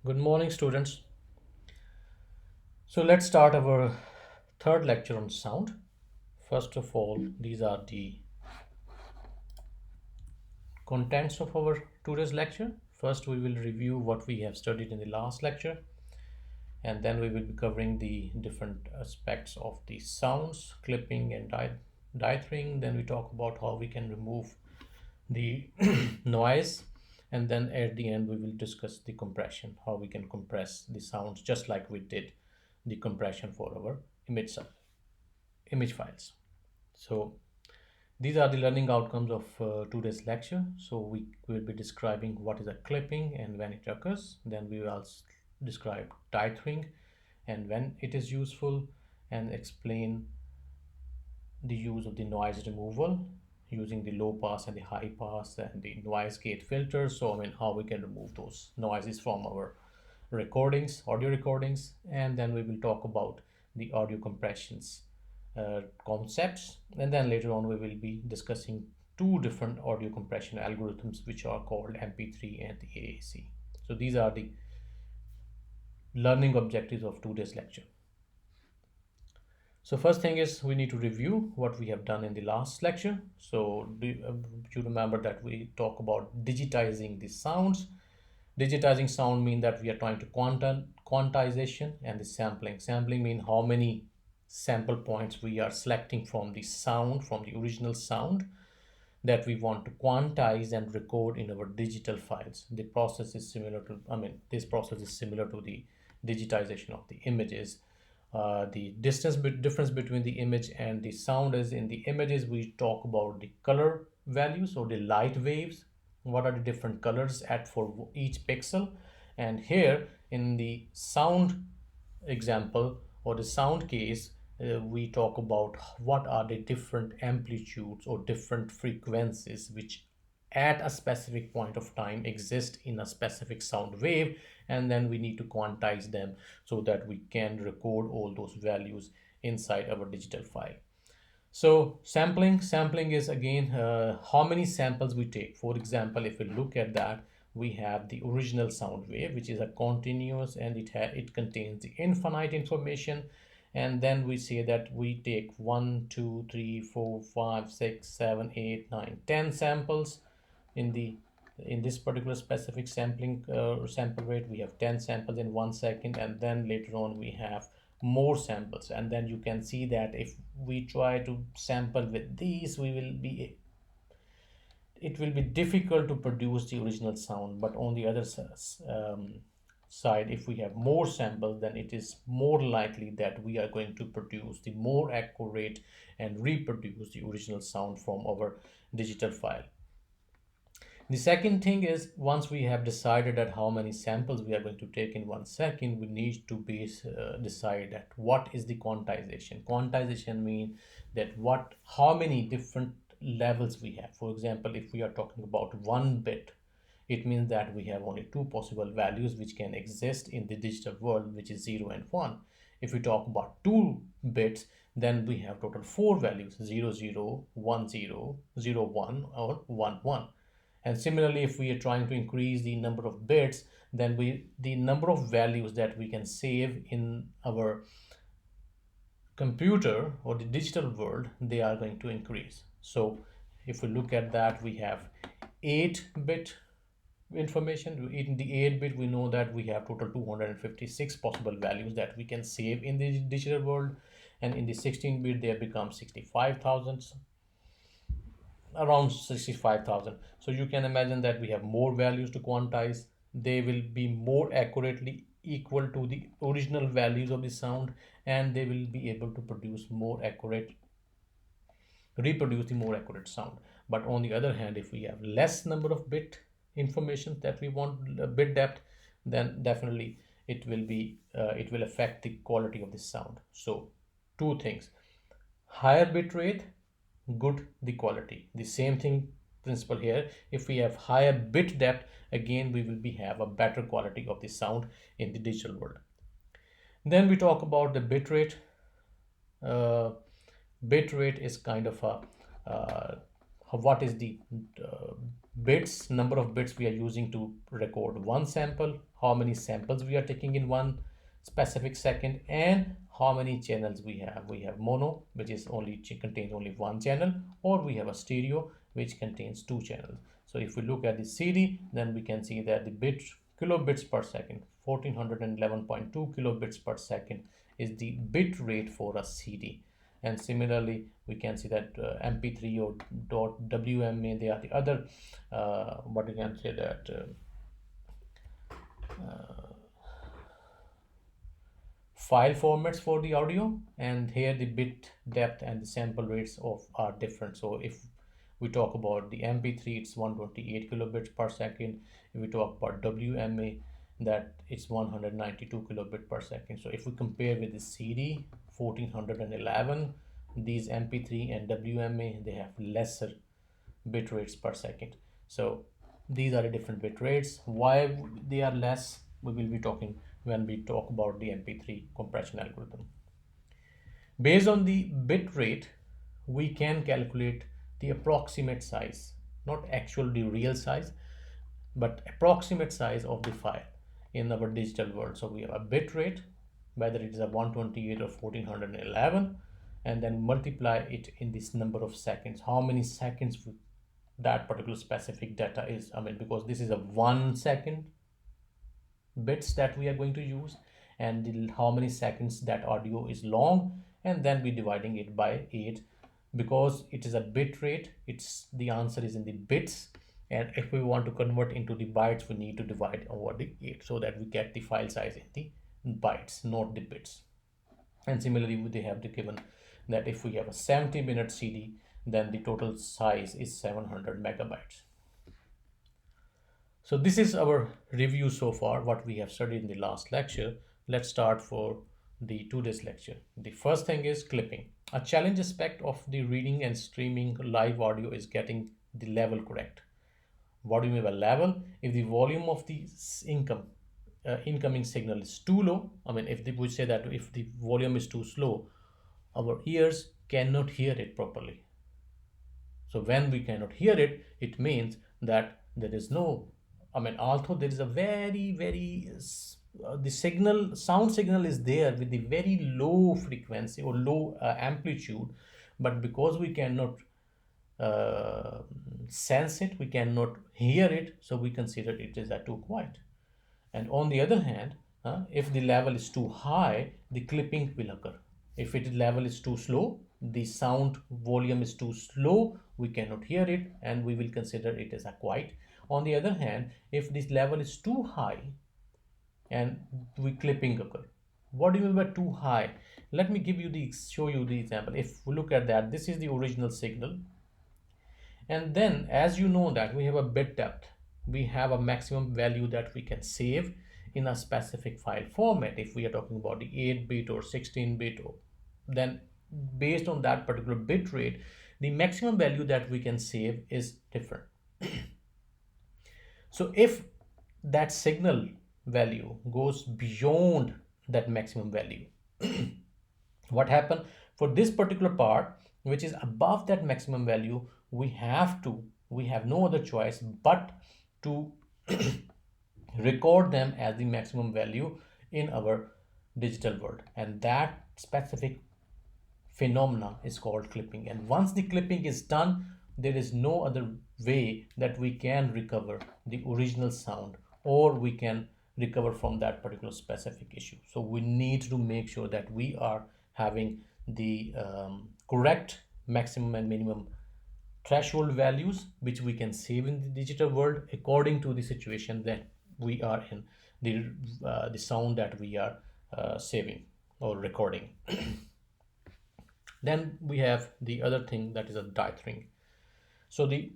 Good morning, students. So let's start our third lecture on sound. First of all, these are the contents of our today's lecture. First, we will review what we have studied in the last lecture, and then we will be covering the different aspects of the sounds, clipping and dithering. Then we talk about how we can remove the noise, and then at the end we will discuss the compression, how we can compress the sounds just like we did the compression for our image files. So these are the learning outcomes of today's lecture. So we will be describing what is a clipping and when it occurs. Then we will also describe tithering and when it is useful, and explain the use of the noise removal using the low pass and the high pass and the noise gate filters. So how we can remove those noises from our recordings, audio recordings. And then we will talk about the audio compressions concepts, and then later on we will be discussing two different audio compression algorithms which are called MP3 and the AAC. So these are the learning objectives of today's lecture. So first thing is we need to review what we have done in the last lecture. So you remember that we talk about digitizing the sounds. Digitizing sound mean that we are trying to quantization, and the sampling. Sampling mean how many sample points we are selecting from the sound, from the original sound that we want to quantize and record in our digital files. The process is similar to, this process is similar to the digitization of the images. The difference between the image and the sound is in the images we talk about the color values or the light waves, what are the different colors at for each pixel. And here in the sound example or the sound case, we talk about what are the different amplitudes or different frequencies which at a specific point of time exist in a specific sound wave, and then we need to quantize them so that we can record all those values inside our digital file. So sampling is again how many samples we take. For example, if we look at that, we have the original sound wave, which is a continuous, and it contains the infinite information. And then we say that we take 1, 2, 3, 4, 5, 6, 7, 8, 9, 10 samples in the in this particular specific sample rate. We have 10 samples in 1 second, and then later on we have more samples. And then you can see that if we try to sample with these, it will be difficult to produce the original sound. But on the other side, if we have more samples, then it is more likely that we are going to produce the more accurate and reproduce the original sound from our digital file. The second thing is, once we have decided at how many samples we are going to take in 1 second, we need to decide at what is the quantization. Quantization means that how many different levels we have. For example, if we are talking about 1 bit, it means that we have only two possible values which can exist in the digital world, which is 0 and 1. If we talk about 2 bits, then we have total four values: 0, 0, 1, 0, 0, 1, or 1, 1. And similarly, if we are trying to increase the number of bits, then the number of values that we can save in our computer or the digital world, they are going to increase. So if we look at that, we have 8-bit information. In the 8-bit, we know that we have total 256 possible values that we can save in the digital world. And in the 16-bit, they have become 65,000, around 65,000. So you can imagine that we have more values to quantize. They will be more accurately equal to the original values of the sound, and they will be able to reproduce the more accurate sound. But on the other hand, if we have less number of bit information that we want, bit depth, then definitely it will affect the quality of the sound. So two things: higher bit rate, good the quality. The same thing principle here. If we have higher bit depth, again we will have a better quality of the sound in the digital world. Then we talk about the bit rate. uh, Bit rate is kind of a what is the uh, bits, number of bits we are using to record one sample, how many samples we are taking in one specific second, and how many channels we have. We have mono, which is only contains only one channel, or we have a stereo which contains two channels. So if we look at the CD, then we can see that the bit kilobits per second, 1411.2 kilobits per second is the bit rate for a CD. And similarly, we can see that mp3 or .wma, they are the other what you can say that file formats for the audio, and here the bit depth and the sample rates of are different. So if we talk about the mp3, it's 128 kilobits per second. If we talk about wma, that it's 192 kilobit per second. So if we compare with the CD 1411, these mp3 and wma, they have lesser bit rates per second. So these are the different bit rates. Why they are less, we will be talking when we talk about the mp3 compression algorithm. Based on the bit rate, we can calculate the approximate size, not actual the real size, but approximate size of the file in our digital world. So we have a bit rate, whether it is a 128 or 1411, and then multiply it in this number of seconds, how many seconds that particular specific data is. I mean, because this is a 1 second bits that we are going to use, and how many seconds that audio is long, and then we dividing it by 8. Because it is a bit rate, it's the answer is in the bits, and if we want to convert into the bytes, we need to divide over the 8 so that we get the file size in the bytes, not the bits. And similarly, they have given that if we have a 70-minute CD, then the total size is 700 megabytes. So this is our review so far, what we have studied in the last lecture. Let's start for the today's lecture. The first thing is clipping. A challenge aspect of the reading and streaming live audio is getting the level correct. What do you mean by level? If the volume of the incoming signal is too low, I mean, if we say that if the volume is too slow, our ears cannot hear it properly. So when we cannot hear it, it means that there is no, I mean, although there is a very the sound signal is there with the very low frequency or low amplitude, but because we cannot sense it, we cannot hear it, so we consider it is too quiet. And on the other hand, if the level is too high, the clipping will occur. If it level is too slow, the sound volume is too slow, we cannot hear it, and we will consider it as a quiet. On the other hand, if this level is too high and we clipping occur. What do you mean by too high? Let me show you the example. If we look at that, this is the original signal. And then, as you know that we have a bit depth, we have a maximum value that we can save in a specific file format. If we are talking about the 8-bit or 16-bit, then based on that particular bit rate, the maximum value that we can save is different. So if that signal value goes beyond that maximum value, what happens for this particular part, which is above that maximum value, we have no other choice but to record them as the maximum value in our digital world, and that specific phenomena is called clipping. And once the clipping is done, there is no other way that we can recover the original sound, or we can recover from that particular specific issue. So we need to make sure that we are having the correct maximum and minimum threshold values, which we can save in the digital world according to the situation that we are in, the sound that we are saving or recording. Then we have the other thing, that is a dithering. So the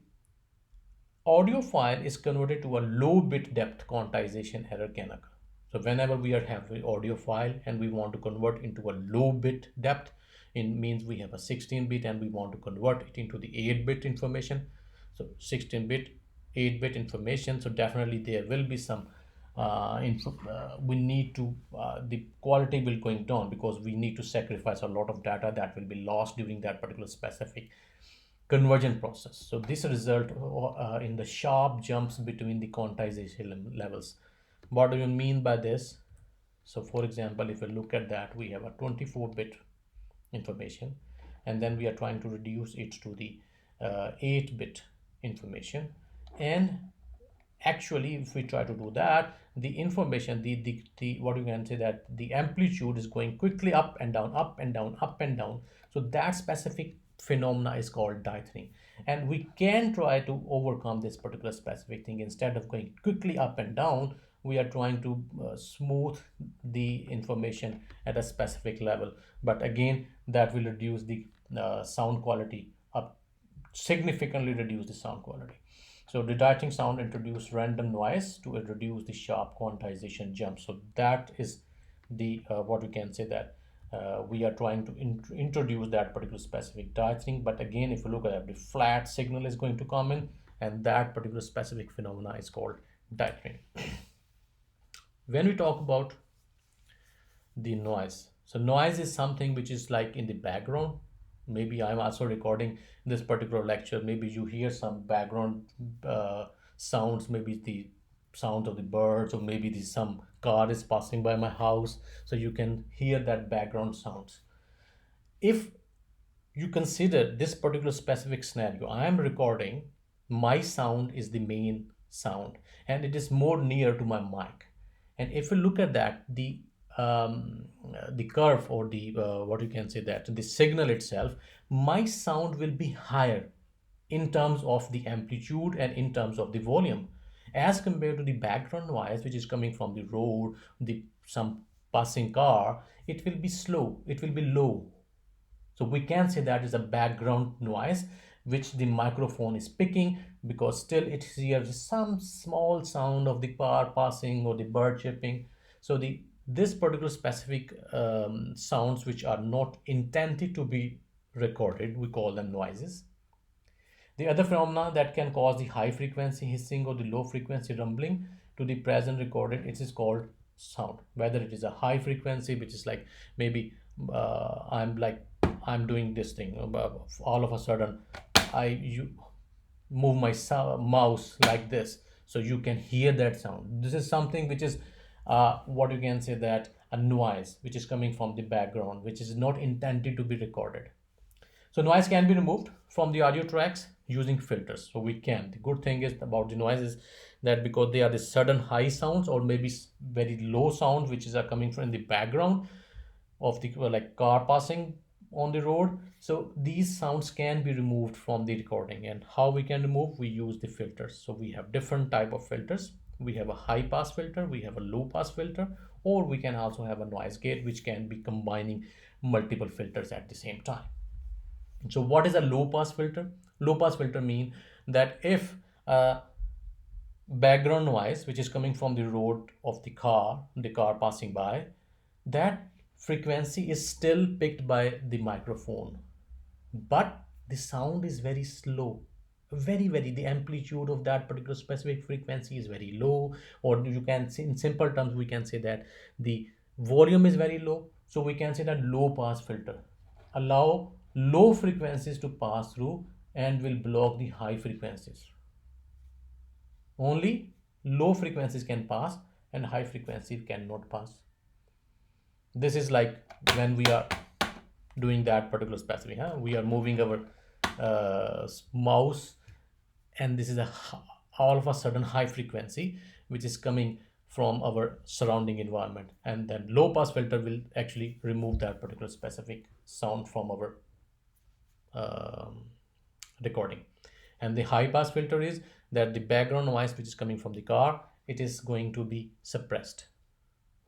audio file is converted to a low bit depth quantization error can occur. So whenever we are having audio file and we want to convert into a low bit depth, it means we have a 16-bit and we want to convert it into the 8-bit information. So 16-bit, 8-bit information. So definitely there will be some we need to the quality will going down, because we need to sacrifice a lot of data that will be lost during that particular specific conversion process. So this result in the sharp jumps between the quantization levels. What do you mean by this? So for example, if we look at that, we have a 24-bit information, and then we are trying to reduce it to the 8-bit information. And actually, if we try to do that, the information, the what you can say, that the amplitude is going quickly up and down, up and down, up and down. So that specific phenomena is called dithering, and we can try to overcome this particular specific thing. Instead of going quickly up and down, we are trying to smooth the information at a specific level, but again that will reduce the sound quality up, significantly reduce the sound quality. So detaching sound introduce random noise to reduce the sharp quantization jump. So that is the what we can say, that we are trying to introduce that particular specific dithering. But again, if you look at the flat signal is going to come in, and that particular specific phenomena is called dithering. When we talk about the noise, so noise is something which is like in the background. Maybe I'm also recording this particular lecture, maybe you hear some background sounds, maybe the sound of the birds, or maybe some car is passing by my house, so you can hear that background sounds. If you consider this particular specific scenario, I am recording, my sound is the main sound, and it is more near to my mic. And if you look at that, the curve, or the what you can say, that the signal itself, my sound will be higher in terms of the amplitude and in terms of the volume, as compared to the background noise which is coming from the road, the some passing car. It will be slow, it will be low. So we can say that is a background noise which the microphone is picking, because still it hears some small sound of the car passing or the bird chirping. So this particular specific sounds which are not intended to be recorded, we call them noises. The other phenomena that can cause the high frequency hissing or the low frequency rumbling to the present recorded, it is called sound. Whether it is a high frequency, which is like maybe I'm doing this thing, all of a sudden you move my mouse like this, so you can hear that sound. This is something which is what you can say, that a noise which is coming from the background, which is not intended to be recorded. So noise can be removed from the audio tracks using filters. So we can. The good thing is about the noise is that because they are the sudden high sounds, or maybe very low sounds which are coming from the background of the like car passing on the road. So these sounds can be removed from the recording. And how we can remove? We use the filters. So we have different type of filters. We have a high pass filter, we have a low pass filter, or we can also have a noise gate which can be combining multiple filters at the same time. So what is a low pass filter? Low pass filter mean that if background noise which is coming from the road of the car passing by, that frequency is still picked by the microphone, but the sound is very slow, very the amplitude of that particular specific frequency is very low. Or you can see, in simple terms, we can say that the volume is very low. So we can say that low pass filter allow low frequencies to pass through and will block the high frequencies. Only low frequencies can pass and high frequencies cannot pass. This is like when we are doing that particular specific, we are moving our mouse, and this is all of a sudden high frequency which is coming from our surrounding environment, and then low pass filter will actually remove that particular specific sound from our recording. And the high pass filter is that the background noise which is coming from the car, it is going to be suppressed.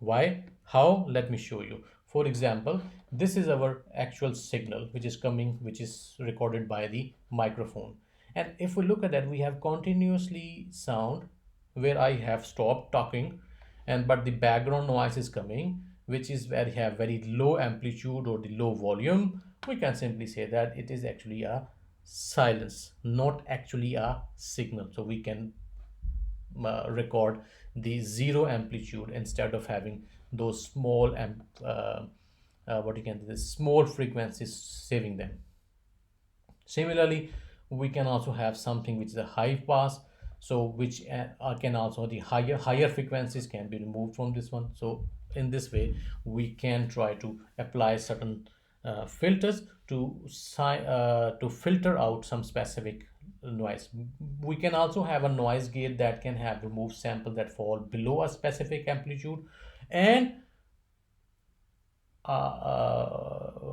Why? How? Let me show you. For example, this is our actual signal which is coming, which is recorded by the microphone. And if we look at that, we have continuously sound where I have stopped talking, and but the background noise is coming, which is where you have very low amplitude or the low volume. We can simply say that it is actually a silence, not actually a signal. So we can record the zero amplitude instead of having those small what you can do, the small frequencies, saving them. Similarly, We can also have something which is a high pass, so which can also, the higher frequencies can be removed from this one. So in this way we can try to apply certain filters to filter out some specific noise. We can also have a noise gate that can have removed samples that fall below a specific amplitude, and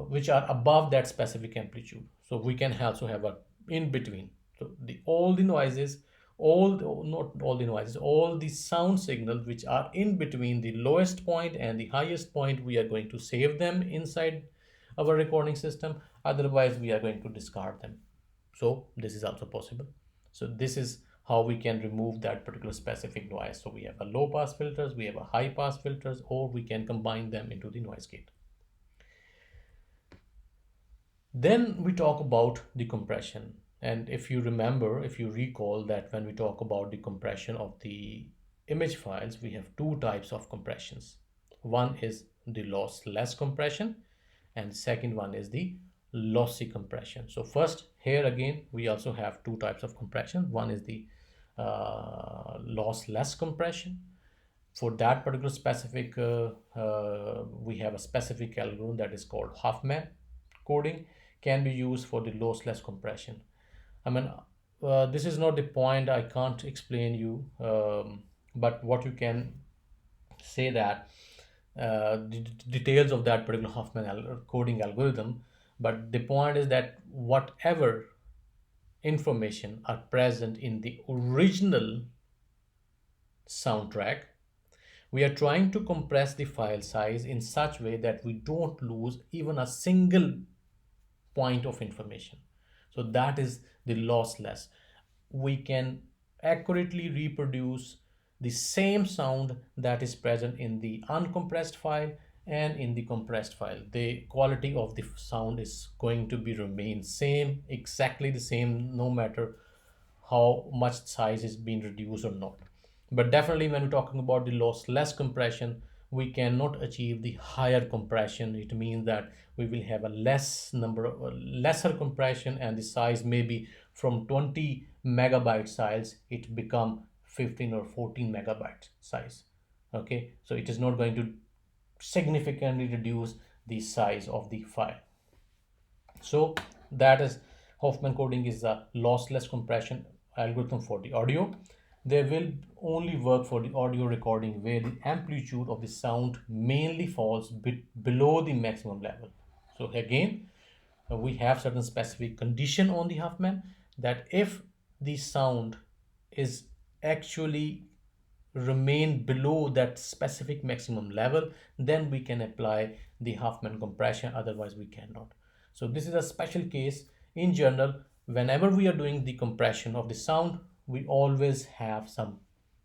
which are above that specific amplitude. So we can also have a in between. So the all the noises, not all the noises, all the sound signals which are in between the lowest point and the highest point, we are going to save them inside our recording system. Otherwise we are going to discard them. So this is also possible. So this is how we can remove that particular specific noise. So we have a low pass filters, we have a high pass filters, or we can combine them into the noise gate. Then we talk about the compression. And if you remember, if you recall that when we talk about the compression of the image files, we have two types of compressions. One is the lossless compression, and second one is the lossy compression. So first, here again, we also have two types of compression. One is the lossless compression. For that particular specific, we have a specific algorithm that is called Huffman coding, can be used for the lossless compression. I mean, this is not the point, I can't explain you, but what you can say that the details of that particular Huffman coding algorithm, but the point is that whatever information are present in the original soundtrack, we are trying to compress the file size in such way that we don't lose even a single point of information. So that is the lossless. We can accurately reproduce the same sound that is present in the uncompressed file and in the compressed file. The quality of the sound is going to be remain same, exactly the same, no matter how much size is being reduced or not. But definitely when we're talking about the lossless compression, we cannot achieve the higher compression. It means that we will have a lesser compression, and the size may be from 20 megabyte size, it become 15 or 14 megabyte size. Okay, so it is not going to significantly reduce the size of the file. So that is, Hoffman coding is a lossless compression algorithm for the audio. They will only work for the audio recording where the amplitude of the sound mainly falls below the maximum level. So again, we have certain specific condition on the Huffman, that if the sound is actually remain below that specific maximum level, then we can apply the Huffman compression, otherwise we cannot. So this is a special case. In general, whenever we are doing the compression of the sound, we always have some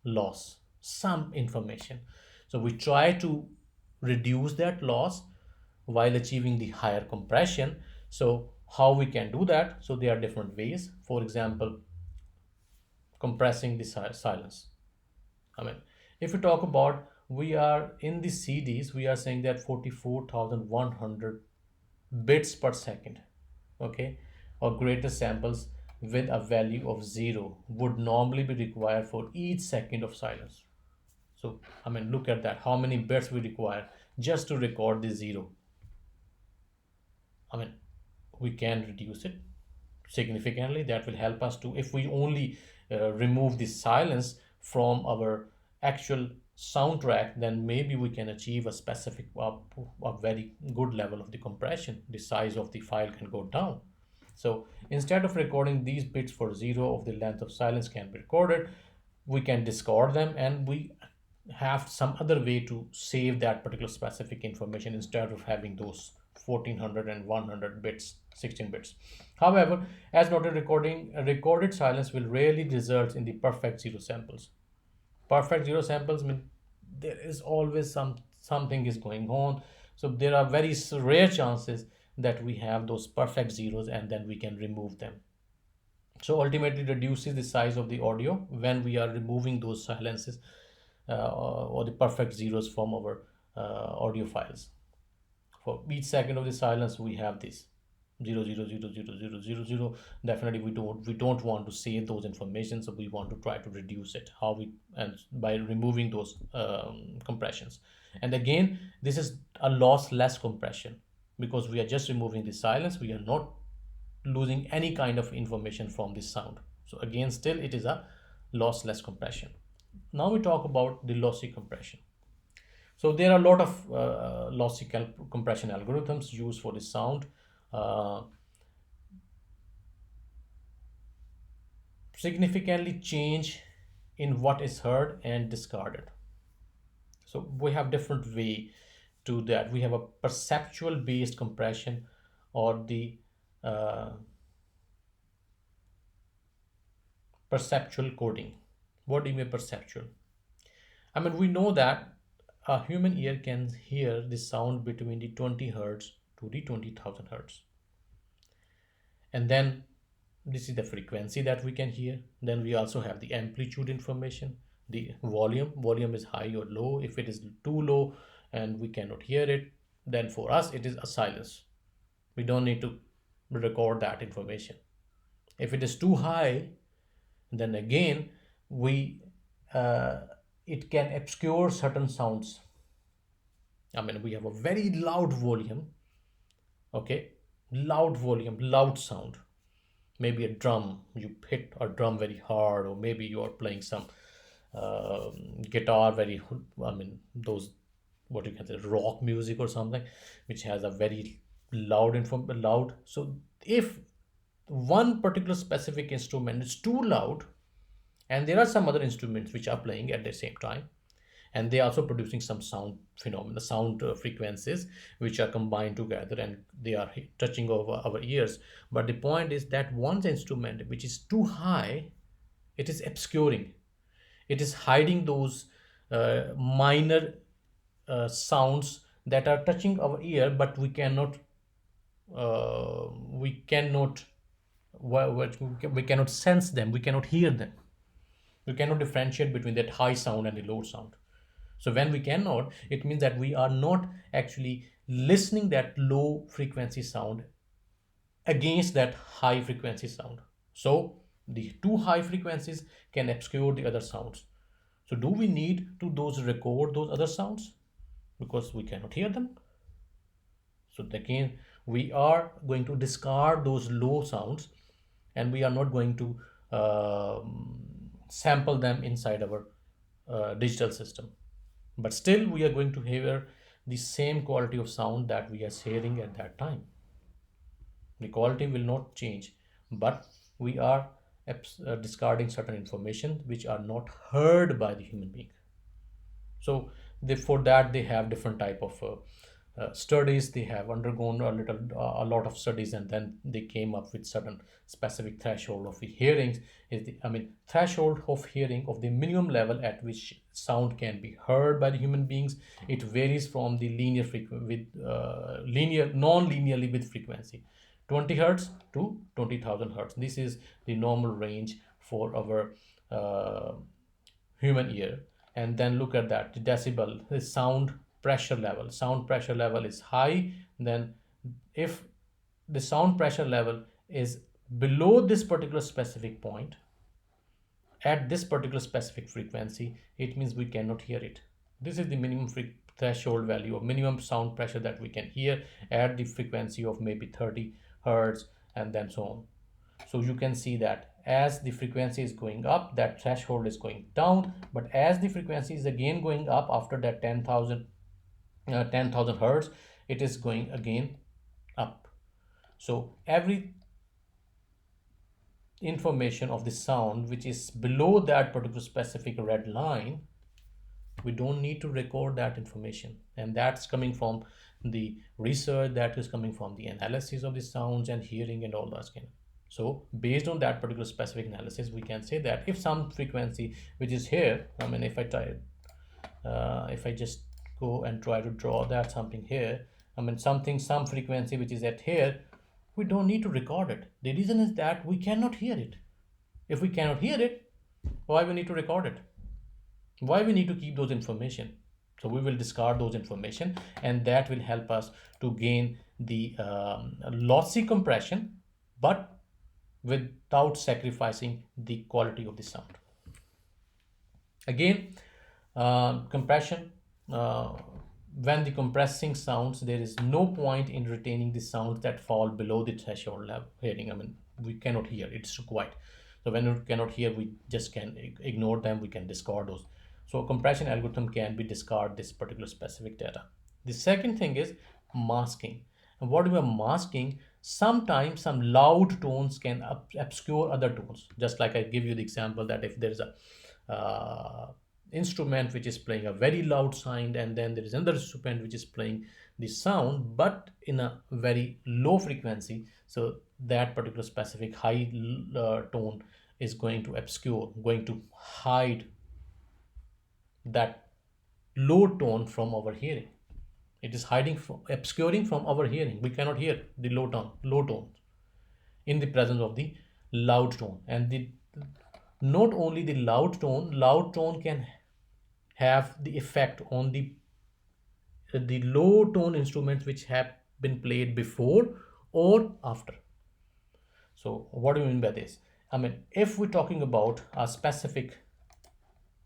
loss, some information. So we try to reduce that loss while achieving the higher compression. So how we can do that? So there are different ways. For example, compressing the silence. I mean, if we talk about, we are in the CDs, we are saying that 44,100 bits per second, okay, or greater samples with a value of 0 would normally be required for each second of silence. So, I mean, look at that, how many bits we require just to record the 0. I mean, we can reduce it significantly. That will help us to, if we only remove the silence from our actual soundtrack, then maybe we can achieve a specific a very good level of the compression. The size of the file can go down. So instead of recording these bits for 0 of the length of silence can be recorded, we can discard them, and we have some other way to save that particular specific information instead of having those 1400 and 100 bits, 16 bits. However, as noted, recorded silence will rarely result in the perfect 0 samples. Perfect 0 samples mean there is always something is going on. So there are very rare chances that we have those perfect zeros, and then we can remove them. So ultimately reduces the size of the audio when we are removing those silences or the perfect zeros from our audio files. For each second of the silence, we have this. 0 0 0 0 0 0 0, definitely we don't want to save those information, so we want to try to reduce it. How we, and by removing those compressions. And again, this is a lossless compression, because we are just removing the silence, we are not losing any kind of information from this sound. So again, still it is a lossless compression. Now we talk about the lossy compression. So there are a lot of lossy compression algorithms used for this sound. Uh, Significantly change in what is heard and discarded. So we have different way to that. We have a perceptual based compression, or the uh, perceptual coding. What do you mean perceptual? I mean, we know that a human ear can hear the sound between the 20 hertz to the 20,000 hertz. And then this is the frequency that we can hear. Then we also have the amplitude information, the volume is high or low. If it is too low and we cannot hear it, then for us it is a silence. We don't need to record that information. If it is too high, then again we uh, it can obscure certain sounds. I mean, we have a very loud volume, okay, loud volume, loud sound. Maybe a drum, you hit a drum very hard, or maybe you are playing some guitar very, I mean, those, what you can say, rock music or something, which has a very loud. So if one particular specific instrument is too loud, and there are some other instruments which are playing at the same time, and they are also producing some sound phenomena, sound frequencies, which are combined together and they are touching over our ears. But the point is that one instrument which is too high, it is obscuring, it is hiding those minor sounds that are touching our ear, but we cannot we cannot sense them, we cannot hear them, we cannot differentiate between that high sound and the low sound. So when we cannot, it means that we are not actually listening that low frequency sound against that high frequency sound. So the two high frequencies can obscure the other sounds. So do we need to those record those other sounds because we cannot hear them? So again, we are going to discard those low sounds, and we are not going to sample them inside our digital system. But still, we are going to hear the same quality of sound that we are hearing at that time. The quality will not change, but we are discarding certain information which are not heard by the human being. So for that they have different type of studies. They have undergone a lot of studies, and then they came up with certain specific threshold of the hearings. I mean, threshold of hearing of the minimum level at which sound can be heard by the human beings. It varies from the linear with linear non-linearly with frequency, 20 hertz to 20,000 hertz. This is the normal range for our human ear. And then look at that, the decibel, the sound pressure level is high. Then if the sound pressure level is below this particular specific point at this particular specific frequency, it means we cannot hear it. This is the minimum threshold value of minimum sound pressure that we can hear at the frequency of maybe 30 hertz, and then so on. So you can see that as the frequency is going up, that threshold is going down, but as the frequency is again going up after that 10,000 hertz, it is going again up. So every information of the sound which is below that particular specific red line, we don't need to record that information. And that's coming from the research, that is coming from the analysis of the sounds and hearing and all that kind. So based on that particular specific analysis, we can say that if some frequency which is here, I mean, if I just go and try to draw that something here, I mean some frequency which is at here, we don't need to record it. The reason is that we cannot hear it. If we cannot hear it, why we need to record it? Why we need to keep those information? So we will discard those information, and that will help us to gain the lossy compression, but without sacrificing the quality of the sound. Again, compression, uh, when the compressing sounds, there is no point in retaining the sounds that fall below the threshold level hearing. I mean, we cannot hear, it's required. So when we cannot hear, we just can ignore them, we can discard those. So a compression algorithm can be discard this particular specific data. The second thing is masking. And what we are masking, sometimes some loud tones can obscure other tones. Just like I give you the example that if there's a instrument which is playing a very loud sound, and then there is another instrument which is playing the sound but in a very low frequency, so that particular specific high tone is going to obscure, going to hide that low tone from our hearing. It is hiding from, obscuring from our hearing. We cannot hear the low tones in the presence of the loud tone. And the not only the loud tone can have the effect on the low tone instruments which have been played before or after. So what do you mean by this? I mean, if we're talking about a specific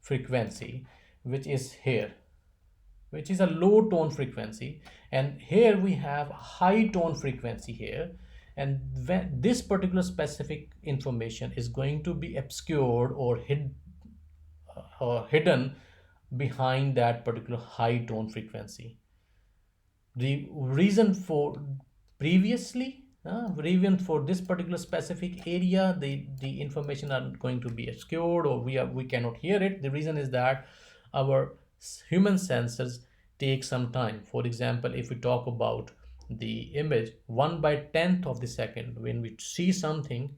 frequency which is here, which is a low tone frequency, and here we have high tone frequency here, and when this particular specific information is going to be obscured or hidden behind that particular high tone frequency. The reason for previously, reason for this particular specific area, the information are going to be obscured, or we cannot hear it. The reason is that our human sensors take some time. For example, if we talk about the image 1/10th of the second, when we see something,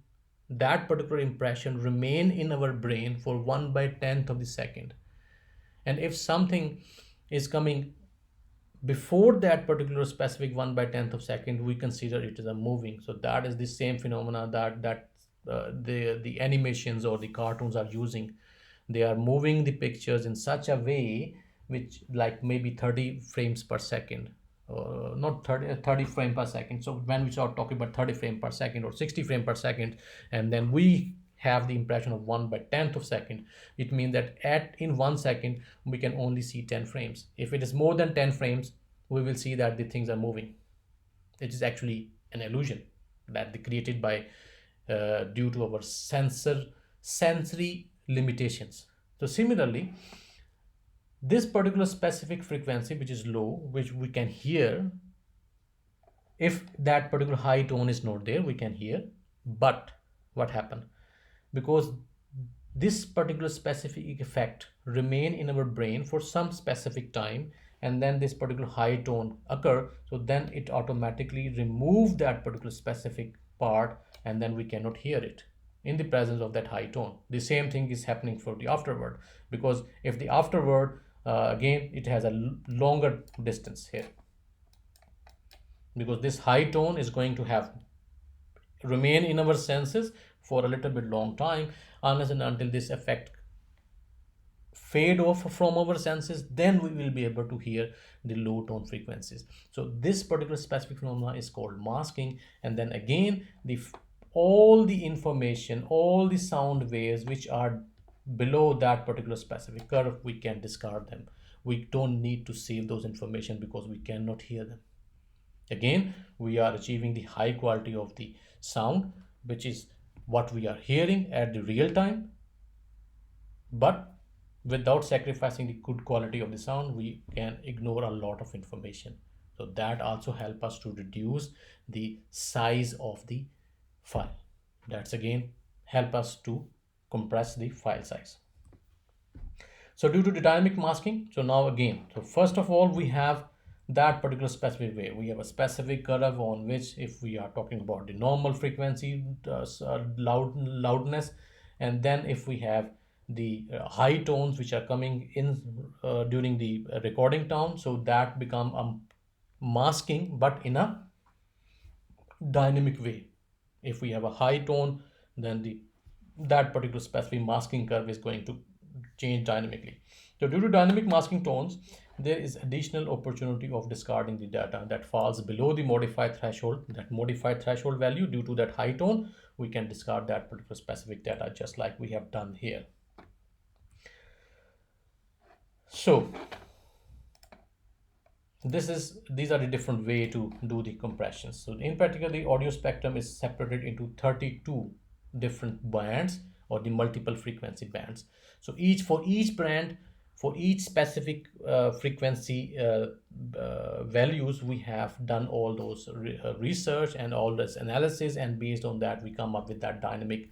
that particular impression remain in our brain for 1/10th of the second. And if something is coming before that particular specific 1/10th of second, we consider it as a moving. So that is the same phenomena that the animations or the cartoons are using. They are moving the pictures in such a way which, like, maybe 30 frames per second, not 30 frame per second. So when we start talking about 30 frame per second or 60 frame per second, and then we have the impression of 1/10th of second, it means that in 1 second we can only see 10 frames. If it is more than 10 frames, we will see that the things are moving. It is actually an illusion that they created by due to our sensory limitations. So similarly, this particular specific frequency which is low, which we can hear, if that particular high tone is not there, we can hear. But what happened? Because this particular specific effect remain in our brain for some specific time, and then this particular high tone occur, so then it automatically remove that particular specific part, and then we cannot hear it in the presence of that high tone. The same thing is happening for the afterword, because if the afterword, again, it has a longer distance here, because this high tone is going to have remain in our senses for a little bit long time, unless and until this effect fade off from our senses, then we will be able to hear the low tone frequencies. So this particular specific phenomena is called masking. And then again, all the information, all the sound waves which are below that particular specific curve, we can discard them. We don't need to save those information because we cannot hear them. Again, we are achieving the high quality of the sound, which is what we are hearing at the real time, but without sacrificing the good quality of the sound, we can ignore a lot of information. So that also help us to reduce the size of the file. That's again help us to compress the file size. So due to the dynamic masking, so now again, so first of all, we have that particular specific way. We have a specific curve on which, if we are talking about the normal frequency, loudness, and then if we have the high tones which are coming in during the recording time, so that become a masking, but in a dynamic way. If we have a high tone, then that particular specific masking curve is going to change dynamically. So due to dynamic masking tones, there is additional opportunity of discarding the data that falls below the modified threshold. That modified threshold value, due to that high tone, we can discard that particular specific data, just like we have done here. So these are the different way to do the compressions. So in particular, the audio spectrum is separated into 32 different bands, or the multiple frequency bands. So for each brand, for each specific frequency values, we have done all those research and all this analysis, and based on that we come up with that dynamic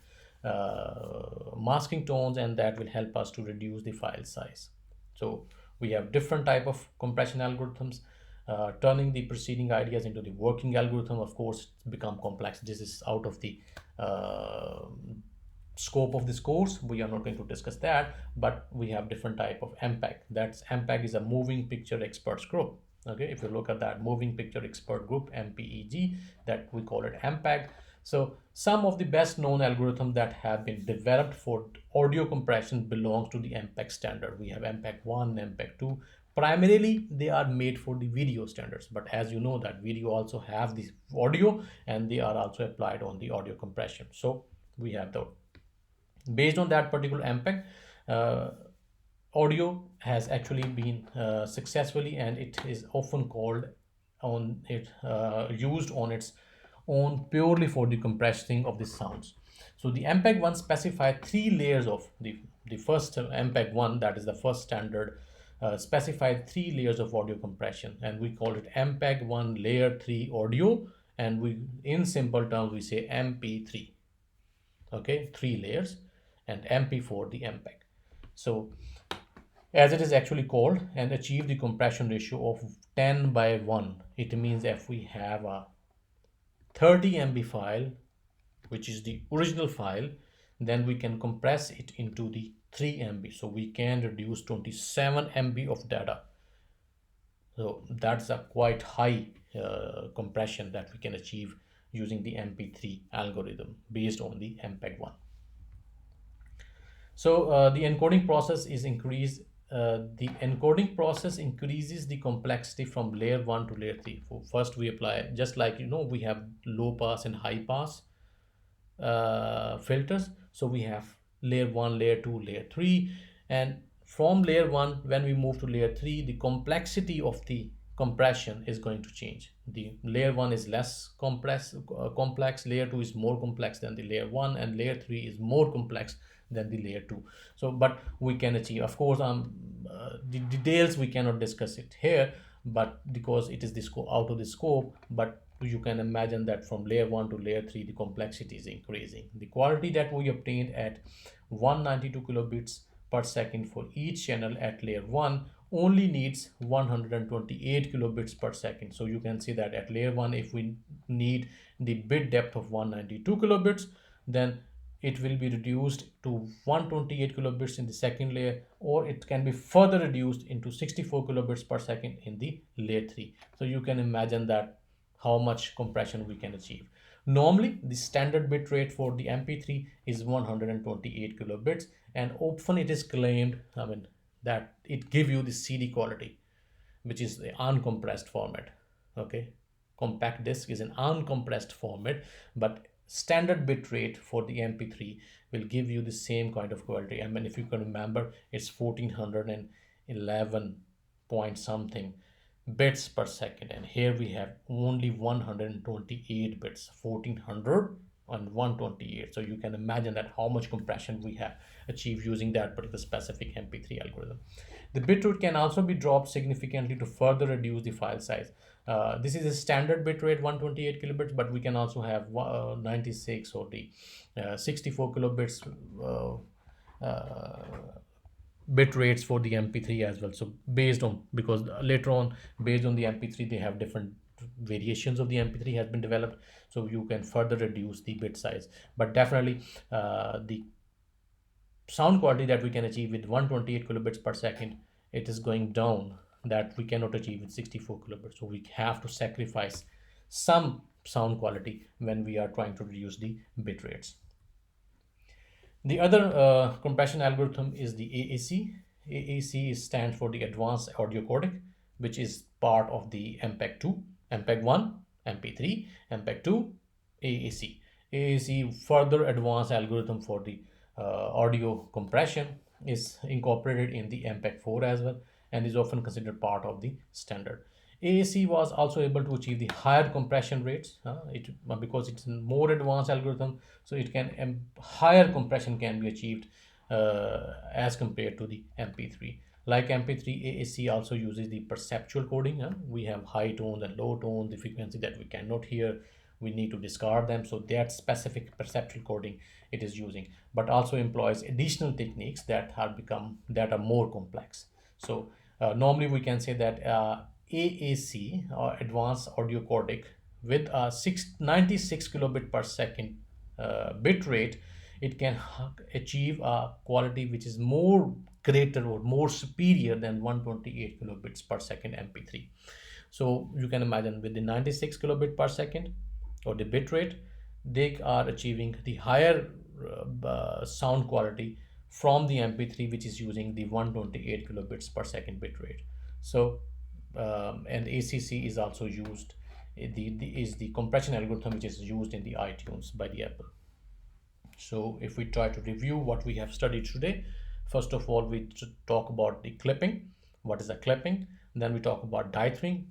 masking tones, and that will help us to reduce the file size. So we have different type of compression algorithms. Turning the preceding ideas into the working algorithm, of course, become complex. This is out of the scope of this course. We are not going to discuss that, but we have different type of MPEG. That's MPEG is a moving picture experts group. Okay, if you look at that moving picture expert group, MPEG, that we call it MPEG. So some of the best known algorithms that have been developed for audio compression belongs to the MPEG standard. We have MPEG 1, MPEG 2. Primarily, they are made for the video standards, but as you know that video also have the audio, and they are also applied on the audio compression. So we have the, based on that particular MPEG, audio has actually been successfully, and it is often called on it used on its own purely for the compressing of the sounds. So the MPEG 1 specify three layers of the first MPEG 1, that is the first standard, specified three layers of audio compression, and we call it MPEG 1 layer 3 audio, and we, in simple terms, we say MP3. Okay, three layers, and MP4 the MPEG. So as it is actually called, and achieve the compression ratio of 10/1. It means if we have a 30 MB file, which is the original file, then we can compress it into the 3 MB. So we can reduce 27 MB of data. So that's a quite high compression that we can achieve using the MP3 algorithm based on the MPEG 1. So the encoding process is increased. The encoding process increases the complexity from layer 1 to layer 3. First we apply, just like we have low pass and high pass filters. So we have layer 1, layer 2, layer 3, and from layer 1, when we move to layer 3, the complexity of the compression is going to change. The layer 1 is less complex, layer 2 is more complex than the layer 1, and layer 3 is more complex than the layer 2. So but we can achieve, of course, the details we cannot discuss it here, but because it is the scope, out of the scope, but you can imagine that from layer 1 to layer 3 the complexity is increasing. The quality that we obtained at 192 kilobits per second for each channel at layer 1 only needs 128 kilobits per second. So you can see that at layer 1, if we need the bit depth of 192 kilobits, then it will be reduced to 128 kilobits in the second layer, or it can be further reduced into 64 kilobits per second in the layer 3. So you can imagine that how much compression we can achieve. Normally, the standard bit rate for the MP3 is 128 kilobits, and often it is claimed, that it give you the CD quality, which is the uncompressed format. Okay, compact disc is an uncompressed format, but standard bit rate for the MP3 will give you the same kind of quality. If you can remember, it's 1411 point something bits per second, and here we have only 128 bits, 1400 and 128. So you can imagine that how much compression we have achieved using that particular specific MP3 algorithm. The bitrate can also be dropped significantly to further reduce the file size. This is a standard bitrate 128 kilobits, but we can also have 96 or the 64 kilobits bit rates for the MP3 as well. So based on, because later on, based on the MP3, they have different variations of the MP3 has been developed, so you can further reduce the bit size. But definitely the sound quality that we can achieve with 128 kilobits per second, it is going down, that we cannot achieve with 64 kilobits. So we have to sacrifice some sound quality when we are trying to reduce the bit rates. The other compression algorithm is the AAC, AAC stands for the Advanced Audio Codec, which is part of the MPEG 2, MPEG 1, MP3, MPEG 2, AAC. AAC, further advanced algorithm for the audio compression, is incorporated in the MPEG 4 as well, and is often considered part of the standard. AAC was also able to achieve the higher compression rates, because it's a more advanced algorithm, so it can higher compression can be achieved as compared to the MP3. Like MP3, AAC also uses the perceptual coding. We have high tones and low tones, the frequency that we cannot hear, we need to discard them. So that specific perceptual coding it is using, but also employs additional techniques that are more complex. So normally we can say that AAC, or Advanced Audio Codec, with a 96 kilobit per second bit rate, it can achieve a quality which is more greater or more superior than 128 kilobits per second MP3. So you can imagine with the 96 kilobit per second or the bit rate, they are achieving the higher sound quality from the MP3, which is using the 128 kilobits per second bit rate. So and ACC is also used, is the compression algorithm which is used in the iTunes by the Apple. So if we try to review what we have studied today, first of all, we talk about the clipping. What is a clipping? Then we talk about dithering,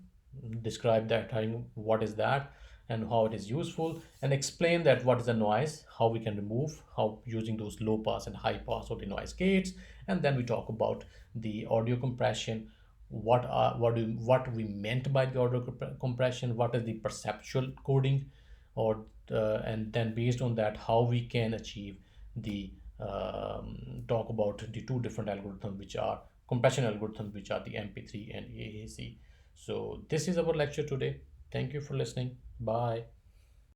describe that, what is that and how it is useful, and explain that what is a noise, how we can remove, how using those low pass and high pass or the noise gates. And then we talk about the audio compression, what we meant by the audio compression, what is the perceptual coding, or and then based on that how we can achieve the talk about the two different algorithms, which are compression algorithms, which are the MP3 and AAC. So this is our lecture today. Thank you for listening. Bye.